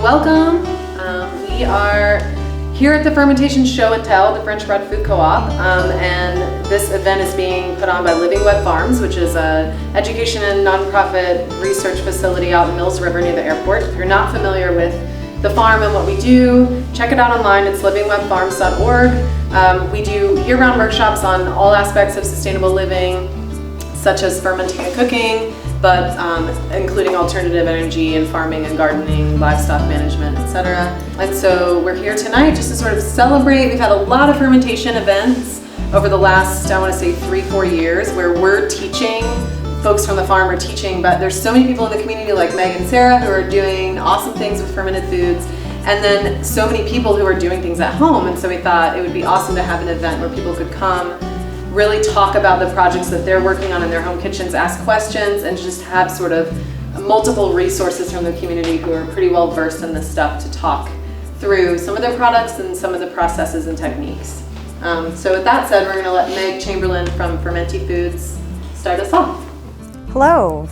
welcome. We are here at the Fermentation Show and Tell, the French Bread Food Co-op, and this event is being put on by Living Web Farms, which is an education and nonprofit research facility out in Mills River near the airport. If you're not familiar with the farm and what we do, check it out online. It's livingwebfarms.org. We do year-round workshops on all aspects of sustainable living, such as fermenting and cooking, but including alternative energy and farming and gardening, livestock management, etc. And so we're here tonight just to sort of celebrate. We've had a lot of fermentation events over the last, I want to say 3-4 years, where we're teaching, folks from the farm are teaching, but there's so many people in the community like Meg and Sarah who are doing awesome things with fermented foods, and then so many people who are doing things at home. And so we thought it would be awesome to have an event where people could come, really talk about the projects that they're working on in their home kitchens, ask questions, and just have sort of multiple resources from the community who are pretty well versed in this stuff to talk through some of their products and some of the processes and techniques. So with that said, we're going to let Meg Chamberlain from Fermenti Foods start us off. Hello.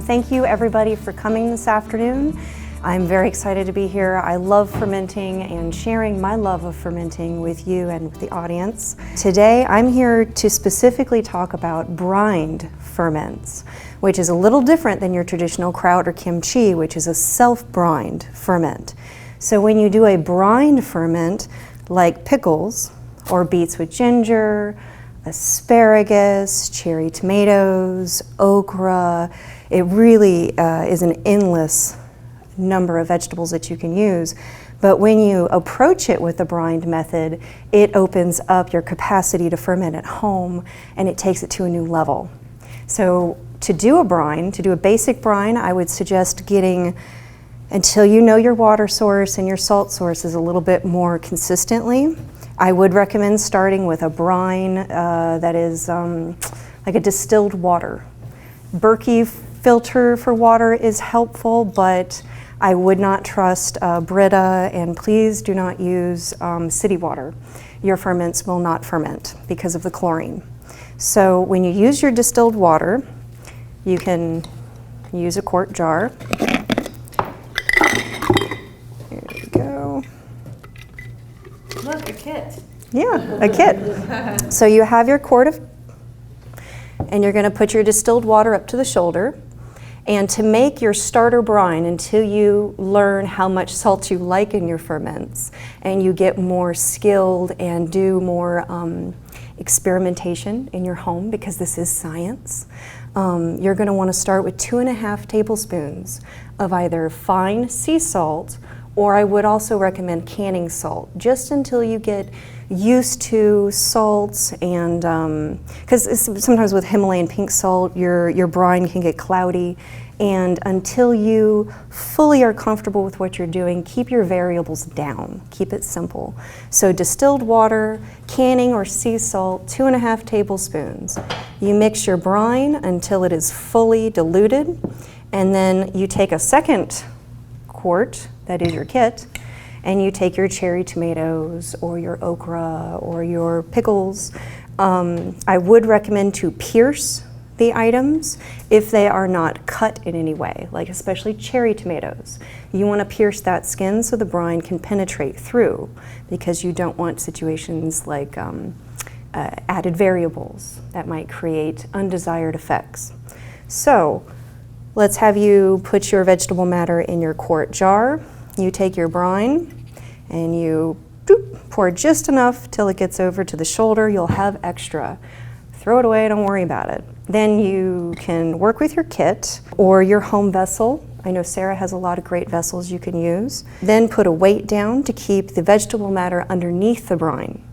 Thank you everybody for coming this afternoon. I'm very excited to be here. I love fermenting and sharing my love of fermenting with you and with the audience. Today I'm here to specifically talk about brined ferments, which is a little different than your traditional kraut or kimchi, which is a self-brined ferment. So when you do a brined ferment, like pickles or beets with ginger, asparagus, cherry tomatoes, okra, it really is an endless number of vegetables that you can use. But when you approach it with the brined method, it opens up your capacity to ferment at home, and it takes it to a new level. So to do a brine, to do a basic brine, I would suggest getting, until you know your water source and your salt source is a little bit more consistently, I would recommend starting with a brine that is like a distilled water. Berkey filter for water is helpful, but I would not trust Brita, and please do not use city water. Your ferments will not ferment because of the chlorine. So when you use your distilled water, you can use a quart jar. Here we go. Look, a kit. Yeah, a kit. So you have your quart of, and you're going to put your distilled water up to the shoulder. And to make your starter brine, until you learn how much salt you like in your ferments and you get more skilled and do more experimentation in your home, because this is science, you're going to want to start with 2.5 tablespoons of either fine sea salt, or I would also recommend canning salt, just until you get used to salts. And because sometimes with Himalayan pink salt, your brine can get cloudy, and until you fully are comfortable with what you're doing, keep your variables down, keep it simple. So distilled water, canning or sea salt, 2.5 tablespoons. You mix your brine until it is fully diluted, and then you take a second quart, that is your kit, and you take your cherry tomatoes or your okra or your pickles. I would recommend to pierce the items if they are not cut in any way, like especially cherry tomatoes. You want to pierce that skin so the brine can penetrate through, because you don't want situations like added variables that might create undesired effects. So let's have you put your vegetable matter in your quart jar. You take your brine and you pour just enough till it gets over to the shoulder. You'll have extra. Throw it away, don't worry about it. Then you can work with your kit or your home vessel. I know Sarah has a lot of great vessels you can use. Then put a weight down to keep the vegetable matter underneath the brine.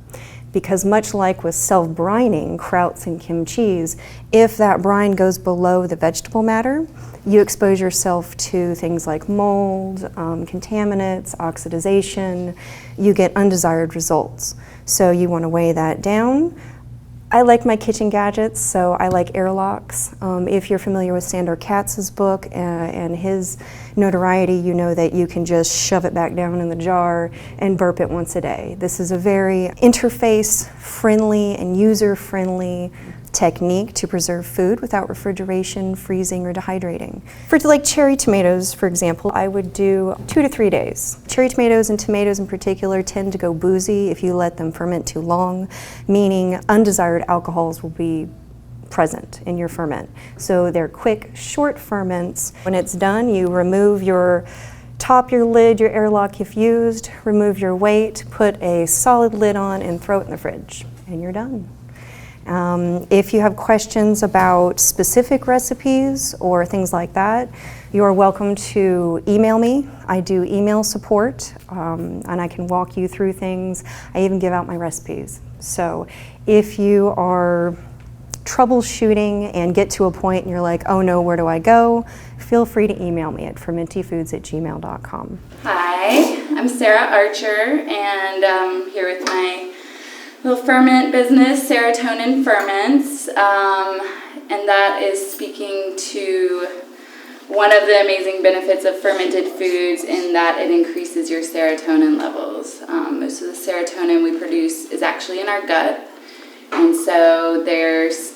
Because much like with self-brining, krauts and kimchis, if that brine goes below the vegetable matter, you expose yourself to things like mold, contaminants, oxidization. You get undesired results. So you want to weigh that down. I like my kitchen gadgets, so I like airlocks. If you're familiar with Sandor Katz's book and his notoriety, you know that you can just shove it back down in the jar and burp it once a day. This is a very interface-friendly and user-friendly technique to preserve food without refrigeration, freezing, or dehydrating. For like cherry tomatoes, for example, I would do 2 to 3 days. Cherry tomatoes and tomatoes in particular tend to go boozy if you let them ferment too long, meaning undesired alcohols will be present in your ferment. So they're quick, short ferments. When it's done, you remove your top, your lid, your airlock if used, remove your weight, put a solid lid on, and throw it in the fridge, and you're done. If you have questions about specific recipes or things like that, you are welcome to email me. I do email support, and I can walk you through things. I even give out my recipes. So if you are troubleshooting and get to a point and you're like, oh no, where do I go? Feel free to email me at fermentifoods@gmail.com. Hi, I'm Sarah Archer, and I'm here with my little ferment business, Serotonin Ferments, and that is speaking to one of the amazing benefits of fermented foods in that it increases your serotonin levels. Most of the serotonin we produce is actually in our gut, and so there's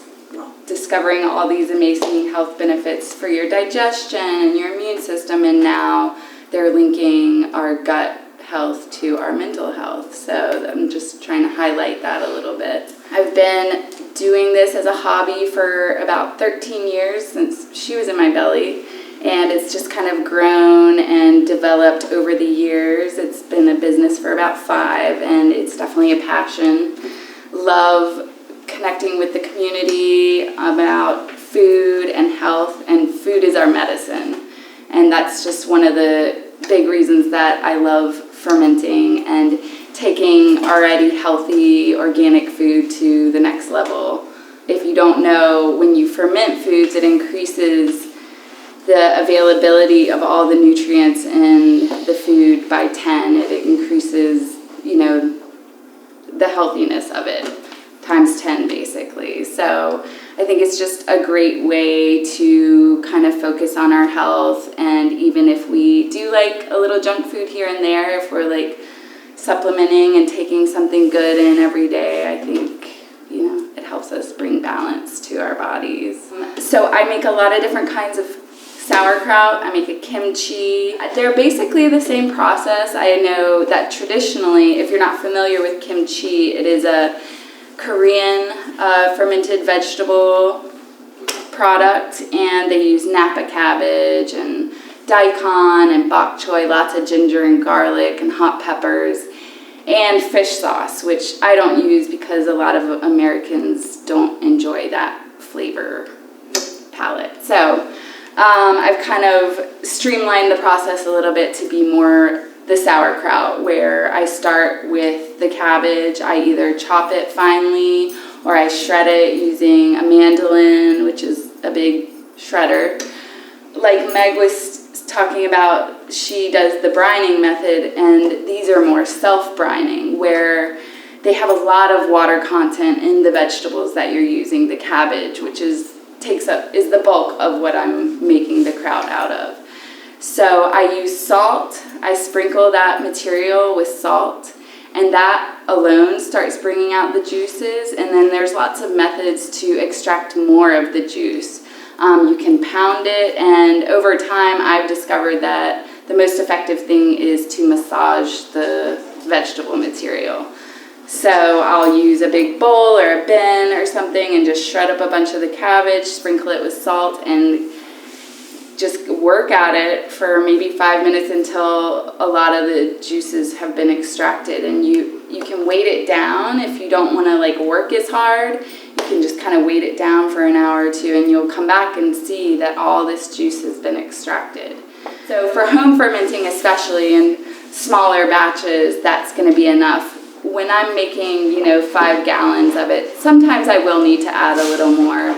discovering all these amazing health benefits for your digestion and your immune system, and now they're linking our gut health to our mental health. So I'm just trying to highlight that a little bit. I've been doing this as a hobby for about 13 years, since she was in my belly, and it's just kind of grown and developed over the years. It's been a business for about 5, and it's definitely a passion. Love connecting with the community about food and health, and food is our medicine. And that's just one of the big reasons that I love fermenting and taking already healthy organic food to the next level. If you don't know, when you ferment foods, it increases the availability of all the nutrients in the food by 10. It increases, the healthiness of it times 10 basically. So I think it's just a great way to kind of focus on our health, and even if we do like a little junk food here and there, if we're like supplementing and taking something good in every day, I think it helps us bring balance to our bodies. So I make a lot of different kinds of sauerkraut. I make a kimchi. They're basically the same process. I know that traditionally, if you're not familiar with kimchi, it is a Korean fermented vegetable product, and they use napa cabbage and daikon and bok choy, lots of ginger and garlic and hot peppers, and fish sauce, which I don't use because a lot of Americans don't enjoy that flavor palette. So I've kind of streamlined the process a little bit to be more the sauerkraut, where I start with the cabbage. I either chop it finely or I shred it using a mandolin, which is a big shredder. Like Meg was talking about, she does the brining method, and these are more self-brining, where they have a lot of water content in the vegetables that you're using. The cabbage, which is the bulk of what I'm making the kraut out of. So I use salt. I sprinkle that material with salt, and that alone starts bringing out the juices. And then there's lots of methods to extract more of the juice. You can pound it, and over time I've discovered that the most effective thing is to massage the vegetable material. So I'll use a big bowl or a bin or something and just shred up a bunch of the cabbage, sprinkle it with salt, and just work at it for maybe 5 minutes until a lot of the juices have been extracted. And you can weight it down if you don't want to work as hard. You can just kind of weight it down for an hour or two, and you'll come back and see that all this juice has been extracted. So for home fermenting, especially in smaller batches, that's going to be enough. When I'm making 5 gallons of it, sometimes I will need to add a little more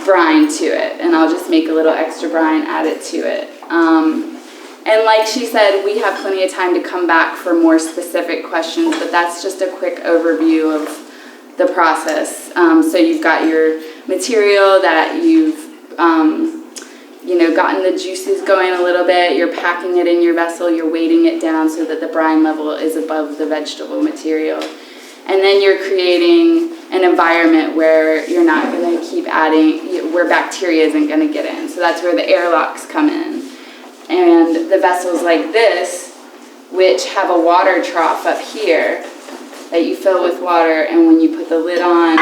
brine to it, and I'll just make a little extra brine, add it to it. And like she said, we have plenty of time to come back for more specific questions, but that's just a quick overview of the process. So you've got your material that you've gotten the juices going a little bit, you're packing it in your vessel, you're weighting it down so that the brine level is above the vegetable material. And then you're creating an environment where you're not going to keep adding, where bacteria isn't going to get in. So that's where the airlocks come in. And the vessels like this, which have a water trough up here that you fill with water, and when you put the lid on,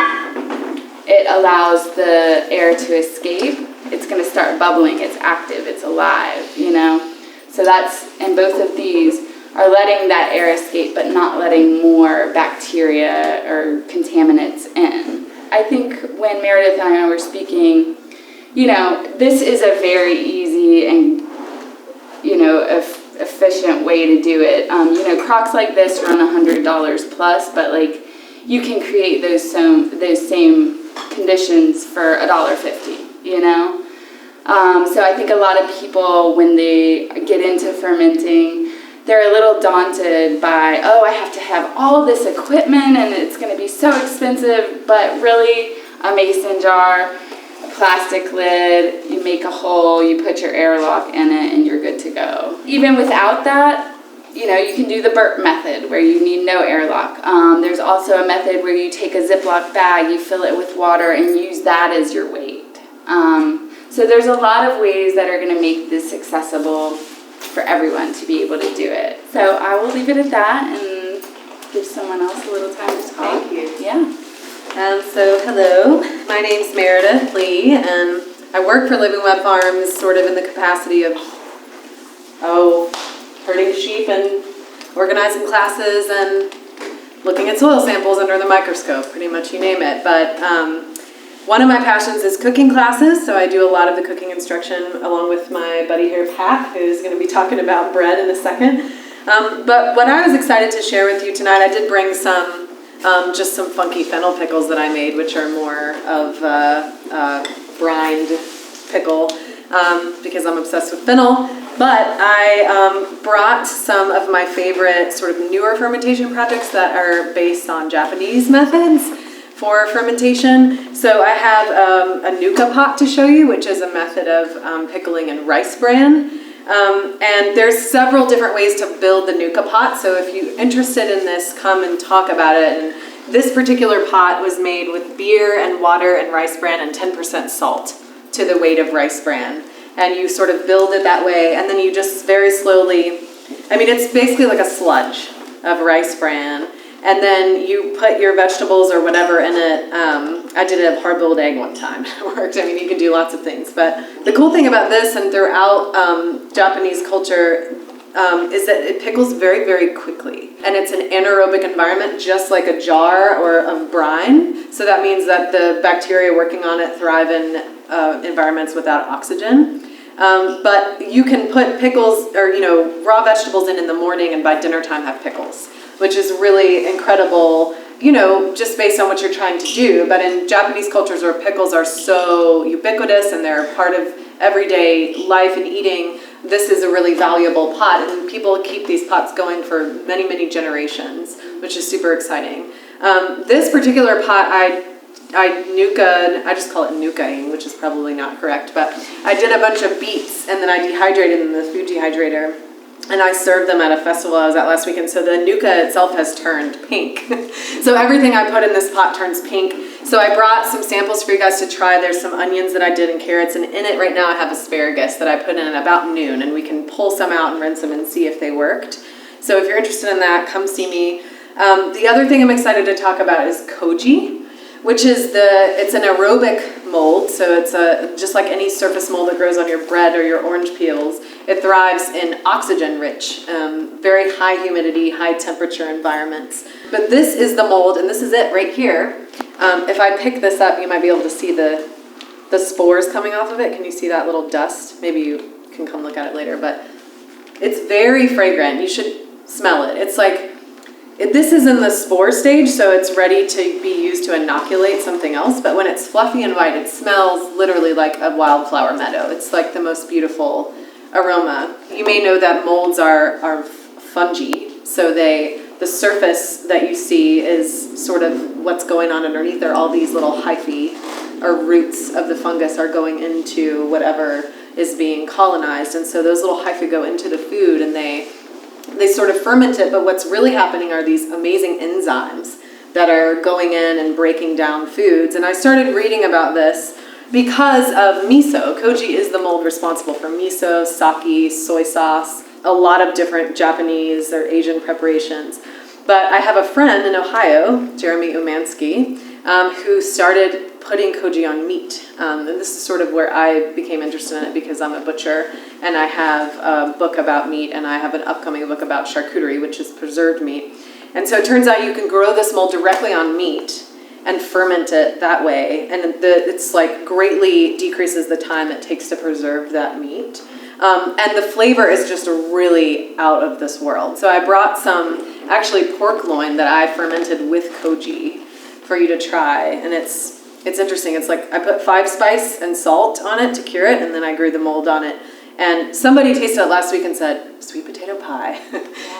it allows the air to escape. It's going to start bubbling. It's active. It's alive, you know? So that's, and both of these are letting that air escape, but not letting more bacteria or contaminants in. I think when Meredith and I were speaking, you know, this is a very easy and, you know, efficient way to do it. You know, crocks like this run $100 plus, but like you can create those same conditions for $1.50, you know? So I think a lot of people, when they get into fermenting, they're a little daunted by, oh, I have to have all this equipment and it's going to be so expensive, but really a mason jar, a plastic lid, you make a hole, you put your airlock in it, and you're good to go. Even without that, you know, you can do the burp method where you need no airlock. There's also a method where you take a Ziploc bag, you fill it with water, and use that as your weight. So there's a lot of ways that are going to make this accessible for everyone to be able to do it. So I will leave it at that and give someone else a little time to talk. Thank you. Yeah. So hello, my name's Meredith Leigh, and I work for Living Web Farms sort of in the capacity of, herding sheep and organizing classes and looking at soil samples under the microscope, pretty much you name it. But one of my passions is cooking classes, so I do a lot of the cooking instruction along with my buddy here, Pat, who's going to be talking about bread in a second. But what I was excited to share with you tonight, I did bring some, just some funky fennel pickles that I made, which are more of brined pickle, because I'm obsessed with fennel. But I brought some of my favorite sort of newer fermentation projects that are based on Japanese methods for fermentation. So I have a nuka pot to show you, which is a method of pickling in rice bran. And there's several different ways to build the nuka pot. So if you're interested in this, come and talk about it. And this particular pot was made with beer and water and rice bran and 10% salt to the weight of rice bran. And you sort of build it that way, and then you just very slowly, I mean, it's basically like a sludge of rice bran. And then you put your vegetables or whatever in it. I did a hard-boiled egg one time. It worked. I mean, you can do lots of things. But the cool thing about this and throughout Japanese culture is that it pickles very, very quickly. And it's an anaerobic environment, just like a jar or of brine. So that means that the bacteria working on it thrive in environments without oxygen. But you can put pickles or, you know, raw vegetables in the morning and by dinner time have pickles, which is really incredible, you know, just based on what you're trying to do. But in Japanese cultures where pickles are so ubiquitous and they're part of everyday life and eating, this is a really valuable pot. And people keep these pots going for many, many generations, which is super exciting. This particular pot, I nuka, I just call it nuka-ing, which is probably not correct, but I did a bunch of beets and then I dehydrated them in the food dehydrator. And I served them at a festival I was at last weekend, so the nuka itself has turned pink. So everything I put in this pot turns pink. So I brought some samples for you guys to try. There's some onions that I did and carrots, and in it right now I have asparagus that I put in at about noon, and we can pull some out and rinse them and see if they worked. So if you're interested in that, come see me. The other thing I'm excited to talk about is Koji, which is it's an aerobic mold, so it's just like any surface mold that grows on your bread or your orange peels. It thrives in oxygen-rich, very high humidity, high temperature environments. But this is the mold, and this is it right here. If I pick this up, you might be able to see the spores coming off of it. Can you see that little dust? Maybe you can come look at it later, but it's very fragrant. You should smell it. It's like, this is in the spore stage, so it's ready to be used to inoculate something else, but when it's fluffy and white, it smells literally like a wildflower meadow. It's like the most beautiful aroma. You may know that molds are fungi, so the surface that you see is sort of what's going on underneath there. All these little hyphae or roots of the fungus are going into whatever is being colonized, and so those little hyphae go into the food and they sort of ferment it, but what's really happening are these amazing enzymes that are going in and breaking down foods. And I started reading about this because of miso. Koji is the mold responsible for miso, sake, soy sauce, a lot of different Japanese or Asian preparations. But I have a friend in Ohio, Jeremy Umansky, who started putting koji on meat. And this is sort of where I became interested in it because I'm a butcher and I have a book about meat and I have an upcoming book about charcuterie, which is preserved meat. And so it turns out you can grow this mold directly on meat and ferment it that way. And it's like greatly decreases the time it takes to preserve that meat. And the flavor is just really out of this world. So I brought some actually pork loin that I fermented with koji for you to try. And it's interesting. It's like I put 5 spice and salt on it to cure it, and then I grew the mold on it. And somebody tasted it last week and said, sweet potato pie.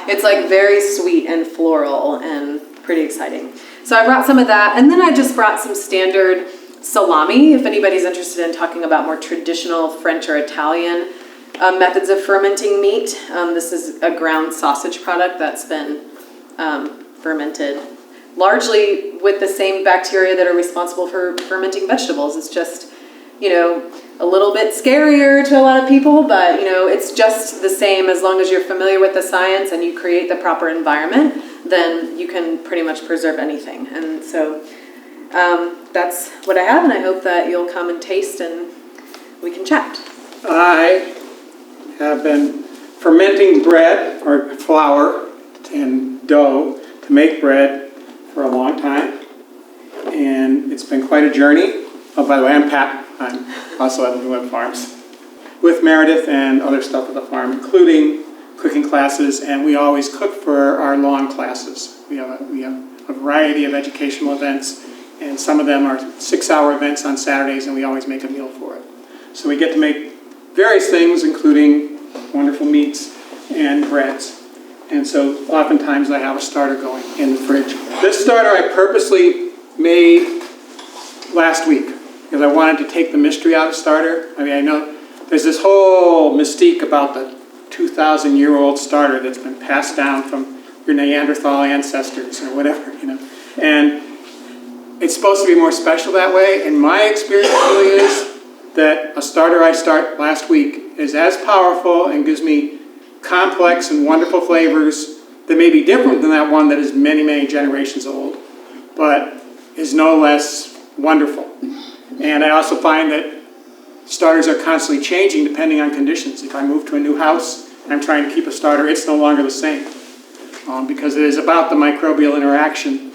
It's like very sweet and floral and pretty exciting. So I brought some of that, and then I just brought some standard salami, if anybody's interested in talking about more traditional French or Italian methods of fermenting meat. This is a ground sausage product that's been fermented largely with the same bacteria that are responsible for fermenting vegetables. It's just, a little bit scarier to a lot of people, but, it's just the same. As long as you're familiar with the science and you create the proper environment, then you can pretty much preserve anything. And so that's what I have, and I hope that you'll come and taste and we can chat. I have been fermenting bread or flour and dough to make bread for a long time, and it's been quite a journey. Oh, by the way, I'm Pat. I'm also at Living Web Farms with Meredith and other stuff at the farm, including cooking classes, and we always cook for our long classes. We have a variety of educational events, and some of them are 6-hour events on Saturdays, and we always make a meal for it. So we get to make various things, including wonderful meats and breads. And so oftentimes I have a starter going in the fridge. This starter I purposely made last week because I wanted to take the mystery out of starter. I mean, I know there's this whole mystique about the 2,000-year-old starter that's been passed down from your Neanderthal ancestors or whatever, And it's supposed to be more special that way. And my experience really is that a starter I start last week is as powerful and gives me complex and wonderful flavors that may be different than that one that is many, many generations old, but is no less wonderful. And I also find that starters are constantly changing depending on conditions. If I move to a new house and I'm trying to keep a starter, it's no longer the same because it is about the microbial interaction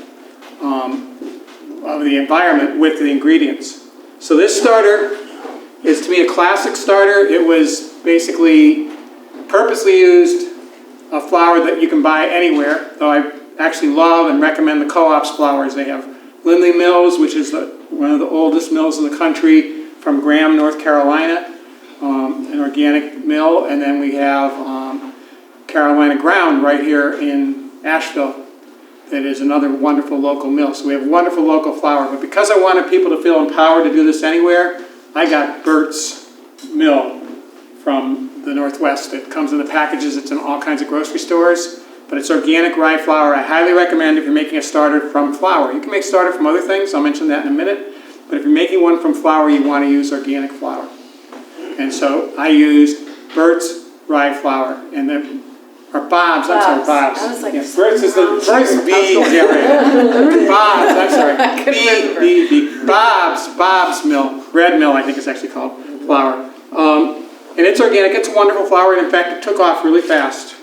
of the environment with the ingredients. So this starter is, to me, a classic starter. It was basically purposely used a flour that you can buy anywhere, though I actually love and recommend the Co-op's flours. They have Lindley Mills, which is one of the oldest mills in the country, from Graham, North Carolina, an organic mill, and then we have Carolina Ground right here in Asheville that is another wonderful local mill. So we have wonderful local flour, but because I wanted people to feel empowered to do this anywhere, I got Bert's Mill from the Northwest. It comes in the packages. It's in all kinds of grocery stores, but it's organic rye flour. I highly recommend if you're making a starter from flour. You can make starter from other things. I'll mention that in a minute. But if you're making one from flour, you want to use organic flour. And so I used Bert's rye flour, and then Bob's. I'm sorry, Bob's. I was like, Bert's is the first B. Bob's. I'm sorry. B. Bob's Mill, Red Mill, I think it's actually called, flour. And it's organic. It's a wonderful flour, and in fact, it took off really fast.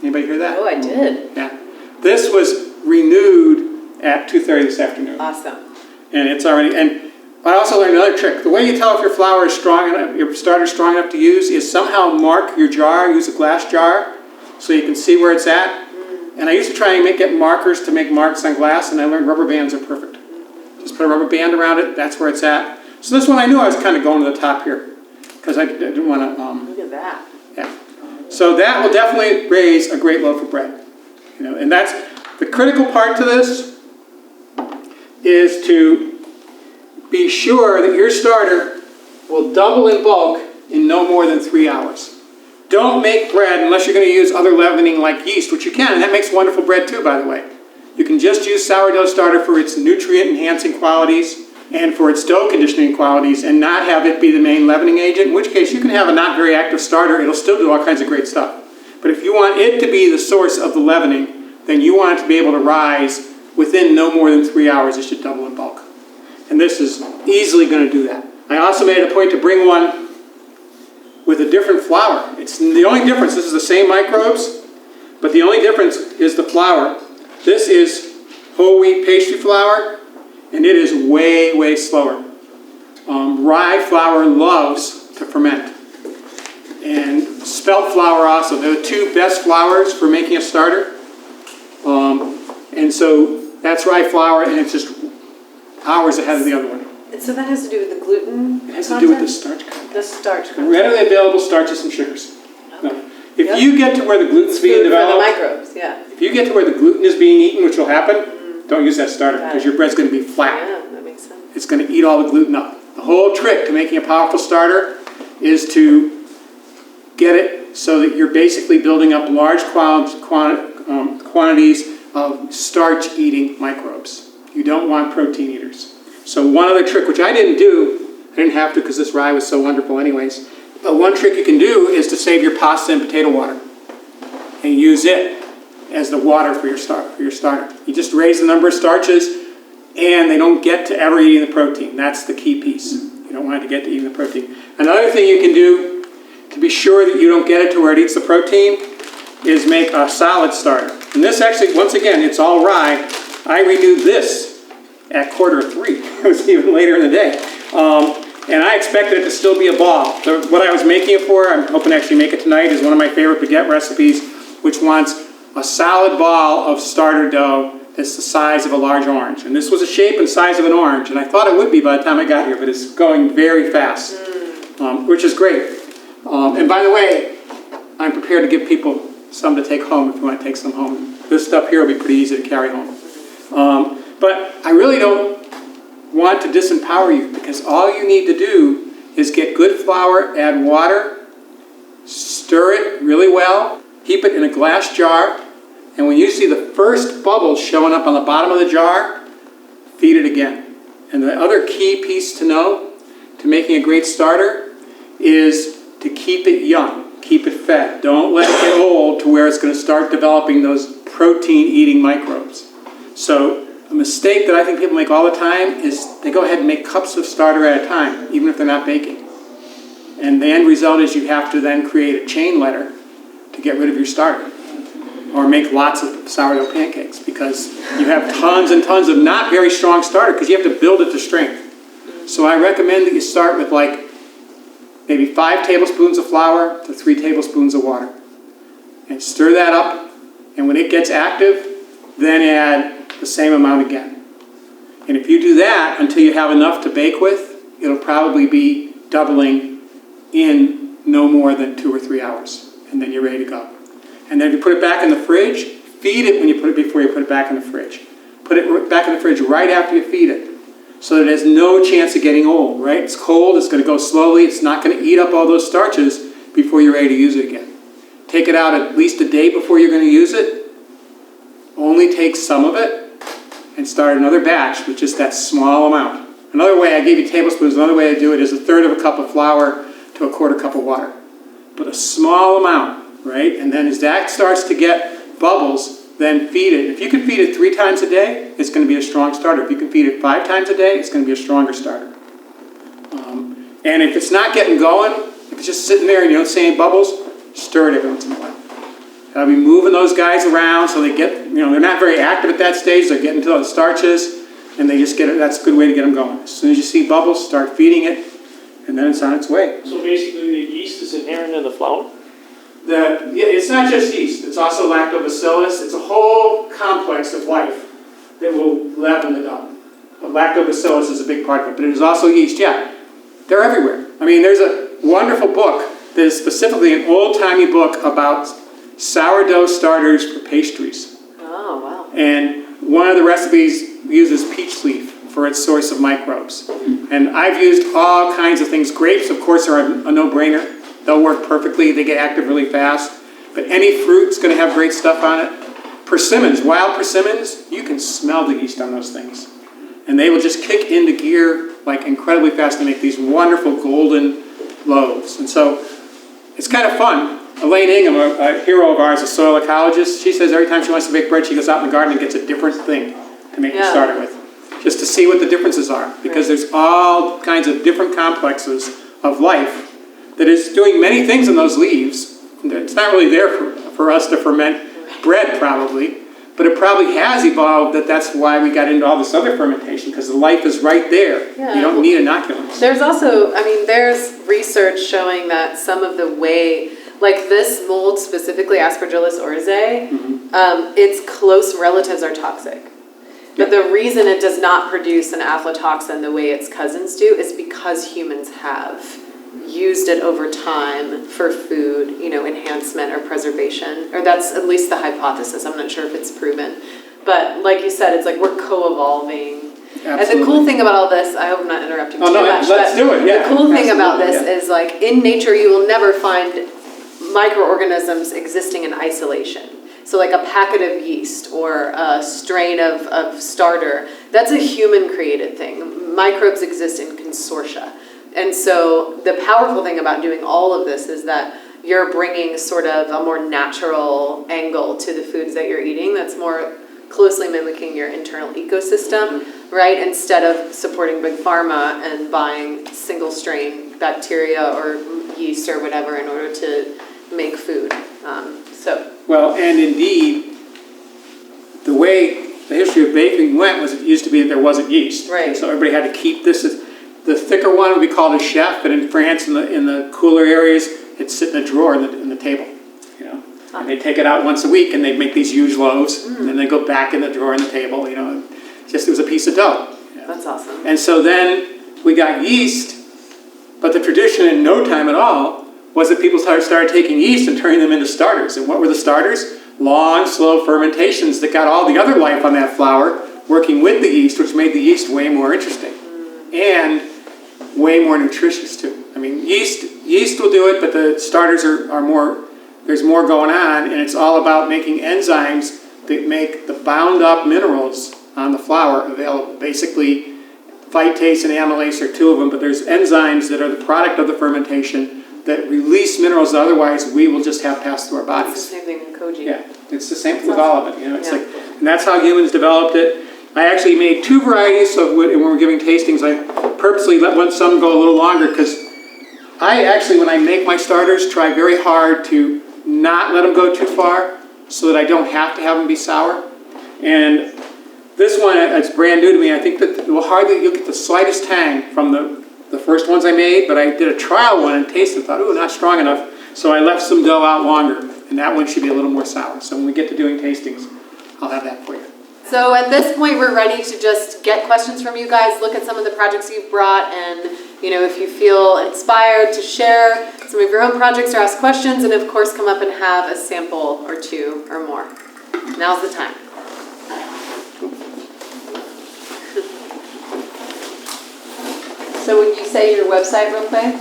Anybody hear that? Oh, I did. Yeah. This was renewed at 2:30 this afternoon. Awesome. And it's already. And I also learned another trick. The way you tell if your flour is strong enough, your starter is strong enough to use, is somehow mark your jar. Use a glass jar, so you can see where it's at. And I used to try and get markers to make marks on glass, and I learned rubber bands are perfect. Just put a rubber band around it. That's where it's at. So this one, I knew I was kind of going to the top here because I didn't want to. Look at that. Yeah. So that will definitely raise a great loaf of bread. And that's the critical part to this is to be sure that your starter will double in bulk in no more than 3 hours. Don't make bread unless you're going to use other leavening like yeast, which you can, and that makes wonderful bread too, by the way. You can just use sourdough starter for its nutrient-enhancing qualities and for its dough conditioning qualities and not have it be the main leavening agent, in which case you can have a not very active starter. It'll still do all kinds of great stuff. But if you want it to be the source of the leavening, then you want it to be able to rise within no more than 3 hours. It should double in bulk. And this is easily going to do that. I also made it a point to bring one with a different flour. It's the only difference. This is the same microbes, but the only difference is the flour. This is whole wheat pastry flour, and it is way, way slower. Rye flour loves to ferment. And spelt flour also. They're the two best flours for making a starter. And so that's rye flour, and it's just hours ahead of the other one. And so that has to do with the gluten It has to do with the starch content. The starch content. Readily available starches and sugars. No. If Yep. you get to where the gluten's being Food for the developed, microbes, yeah. if you get to where the gluten is being eaten, which will happen, don't use that starter because your bread's going to be flat. Yeah, that makes sense. It's going to eat all the gluten up. The whole trick to making a powerful starter is to get it so that you're basically building up large quantities of starch-eating microbes. You don't want protein eaters. So one other trick, which I didn't do, I didn't have to because this rye was so wonderful anyways, but one trick you can do is to save your pasta and potato water and use it as the water for your starter. You just raise the number of starches and they don't get to ever eating the protein. That's the key piece. You don't want it to get to eating the protein. Another thing you can do to be sure that you don't get it to where it eats the protein is make a solid starter. And this actually, once again, it's all rye. I renewed this at 2:45. It was even later in the day. And I expected it to still be a ball. So what I was making it for, I'm hoping to actually make it tonight, is one of my favorite baguette recipes, which wants a solid ball of starter dough that's the size of a large orange. And this was a shape and size of an orange, and I thought it would be by the time I got here, but it's going very fast, which is great. And by the way, I'm prepared to give people some to take home if you want to take some home. This stuff here will be pretty easy to carry home. But I really don't want to disempower you because all you need to do is get good flour, add water, stir it really well, keep it in a glass jar, and when you see the first bubbles showing up on the bottom of the jar, feed it again. And the other key piece to know to making a great starter is to keep it young, keep it fed. Don't let it get old to where it's going to start developing those protein-eating microbes. So a mistake that I think people make all the time is they go ahead and make cups of starter at a time, even if they're not baking. And the end result is you have to then create a chain letter to get rid of your starter. Or make lots of sourdough pancakes because you have tons and tons of not very strong starter because you have to build it to strength. So I recommend that you start with like maybe 5 tablespoons of flour to 3 tablespoons of water. And stir that up, and when it gets active, then add the same amount again. And if you do that until you have enough to bake with, it'll probably be doubling in no more than 2 or 3 hours. And then you're ready to go. And then if you put it back in the fridge, feed it when you put it before you put it back in the fridge. Put it back in the fridge right after you feed it so that it has no chance of getting old, right? It's cold, it's going to go slowly, it's not going to eat up all those starches before you're ready to use it again. Take it out at least a day before you're going to use it. Only take some of it and start another batch with just that small amount. Another way, I gave you tablespoons, another way to do it is 1/3 of a cup of flour to 1/4 cup of water. But a small amount, right? And then as that starts to get bubbles, then feed it. If you can feed it 3 times a day, it's going to be a strong starter. If you can feed it 5 times a day, it's going to be a stronger starter. And if it's not getting going, if it's just sitting there and you don't see any bubbles, stir it every once in a while. I'll be moving those guys around so they get, they're not very active at that stage. They're getting to the starches, and they just get it. That's a good way to get them going. As soon as you see bubbles, start feeding it, and then it's on its way. So basically, the yeast is inherent in the flour? It's not just yeast. It's also lactobacillus. It's a whole complex of life that will leaven the dough. But lactobacillus is a big part of it, but it is also yeast. Yeah, they're everywhere. I mean, there's a wonderful book that is specifically an old-timey book about sourdough starters for pastries. Oh, wow. And one of the recipes uses peach leaf for its source of microbes. And I've used all kinds of things. Grapes, of course, are a no-brainer. They'll work perfectly. They get active really fast. But any fruit is going to have great stuff on it. persimmons, wild persimmons, you can smell the yeast on those things. And they will just kick into gear like incredibly fast to make these wonderful golden loaves. And so it's kind of fun. Elaine Ingham, a hero of ours, a soil ecologist, she says every time she wants to bake bread, she goes out in the garden and gets a different thing to make it started with, just to see what the differences are. Because there's all kinds of different complexes of life that is doing many things in those leaves. It's not really there for us to ferment bread, probably, but it probably has evolved that's why we got into all this other fermentation, because the life is right there. Yeah. You don't need inoculums. There's also, there's research showing that some of the way, like this mold specifically, Aspergillus oryzae, its close relatives are toxic. But the reason it does not produce an aflatoxin the way its cousins do is because humans have used it over time for food, enhancement or preservation. Or that's at least the hypothesis. I'm not sure if it's proven. But like you said, it's like we're co-evolving. Absolutely. And the cool thing about all this, I hope I'm not interrupting too much. Let's do it, yeah. The cool thing about Absolutely, this is like in nature you will never find microorganisms existing in isolation. So like a packet of yeast or a strain of starter, that's a human created thing. Microbes exist in consortia. And so the powerful thing about doing all of this is that you're bringing sort of a more natural angle to the foods that you're eating that's more closely mimicking your internal ecosystem, right? Instead of supporting big pharma and buying single strain bacteria or yeast or whatever in order to make food. Well, and indeed, the way the history of baking went was it used to be that there wasn't yeast. Right. And so everybody had to keep this. The thicker one would be called a chef, but in France, in the cooler areas, it'd sit in a drawer in the table. And they'd take it out once a week, and they'd make these huge loaves, and then they'd go back in the drawer in the table. It was a piece of dough. That's awesome. And so then we got yeast, but the tradition in no time at all was that people started taking yeast and turning them into starters. And what were the starters? Long, slow fermentations that got all the other life on that flour working with the yeast, which made the yeast way more interesting and way more nutritious too. Yeast will do it, but the starters are more, there's more going on, and it's all about making enzymes that make the bound up minerals on the flour available. Basically, phytase and amylase are two of them, but there's enzymes that are the product of the fermentation that release minerals that otherwise we will just have pass through our bodies. It's the same thing with Koji. Yeah, it's the same thing with all of it. And that's how humans developed it. I actually made two varieties of when we're giving tastings. I purposely let some go a little longer because I actually, when I make my starters, try very hard to not let them go too far so that I don't have to have them be sour. And this one, it's brand new to me. I think that you'll get the slightest tang from the first ones I made, but I did a trial one and tasted it, thought, ooh, not strong enough. So I left some dough out longer, and that one should be a little more sour. So when we get to doing tastings, I'll have that for you. So at this point, we're ready to just get questions from you guys, look at some of the projects you've brought, and if you feel inspired to share some of your own projects or ask questions, and of course come up and have a sample or two or more. Now's the time. So would you say your website real quick?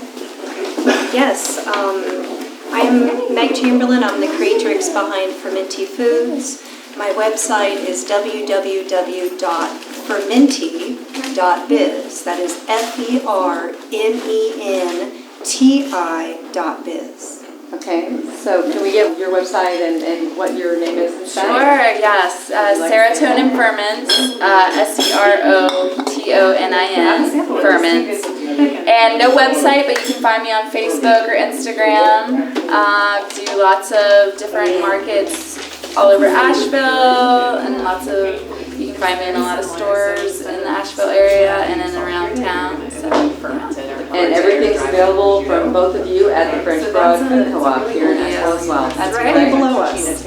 Yes, I am Meg Chamberlain. I'm the creatrix behind Fermenti Foods. My website is www.fermenti.biz. That is FERMENTI.biz. Okay, so can we get your website and what your name is instead? Sure, yes. Serotonin Ferments, SEROTONIN, Ferments. And no website, but you can find me on Facebook or Instagram. Do lots of different markets all over Asheville, and you can find me in a lot of stores in the Asheville area and in around town. So, and everything's available from both of you at the French Broad Food Co-op here in Asheville as well. That's right below us.